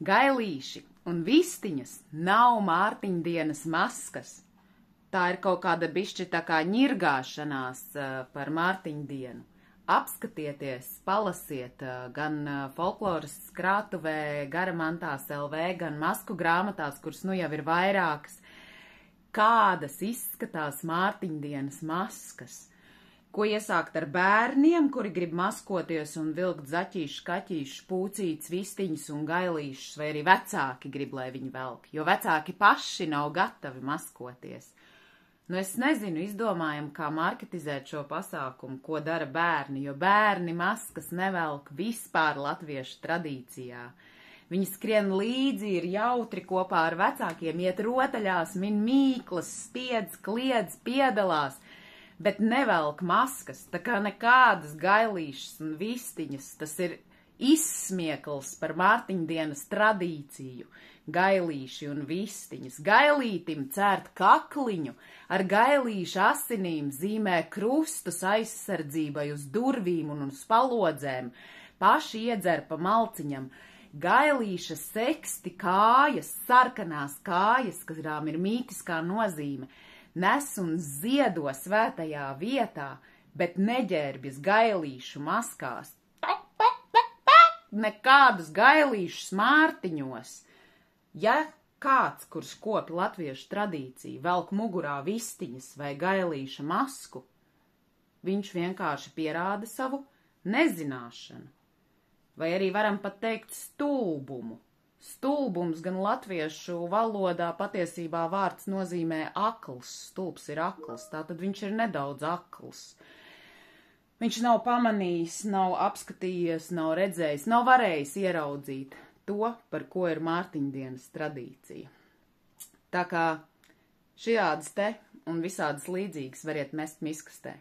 Gailīši un vistiņas nav Mārtiņdienas maskas. Tā ir kaut kāda bišķi tā kā ņirgāšanās par Mārtiņdienu. Apskatieties, palasiet gan folkloras krātuvē, Garamantās LV, gan masku grāmatās, kuras nu jau ir vairākas, kādas izskatās Mārtiņdienas maskas. Ko iesākt ar bērniem, kuri grib maskoties un vilkt zaķīšu, kaķīšu, pūcītes, vistiņas un gailīšus, vai arī vecāki grib, lai viņi velk, jo vecāki paši nav gatavi maskoties. Nu, es nezinu, izdomājam, kā marketizēt šo pasākumu, ko dara bērni, jo bērni maskas nevelk vispār latviešu tradīcijā. Viņi skrien līdzi, ir jautri kopā ar vecākiem, iet rotaļās, min mīklas, spiedz, kliedz, piedalās, bet nevelk maskas, tā kā nekādas gailīšas un vistiņas, tas ir izsmiekls par Mārtiņdienas tradīciju, gailīši un vistiņas. Gailītim cērt kakliņu, ar gailīšu asinīm zīmē krustus aizsardzībai uz durvīm un uz palodzēm, paši iedzer pa malciņam, gailīša seksti kājas, sarkanās kājas, kurām ir mītiskā nozīme, nes un ziedo svētajā vietā, bet neģērbjas gailīšu maskās. Nekādus gailīšus Mārtiņos. Ja kāds, kurš kopi latviešu tradīciju, velk mugurā vistiņas vai gailīša masku, viņš vienkārši pierāda savu nezināšanu. Vai arī varam pat teikt stulbumu. Stulbums gan latviešu valodā patiesībā vārds nozīmē akls, stulbs ir akls, tātad viņš ir nedaudz akls. Viņš nav pamanījis, nav apskatījies, nav redzējis, nav varējis ieraudzīt to, par ko ir Mārtiņdienas tradīcija. Tā kā šādas te un visādas līdzīgas variet mest miskastē.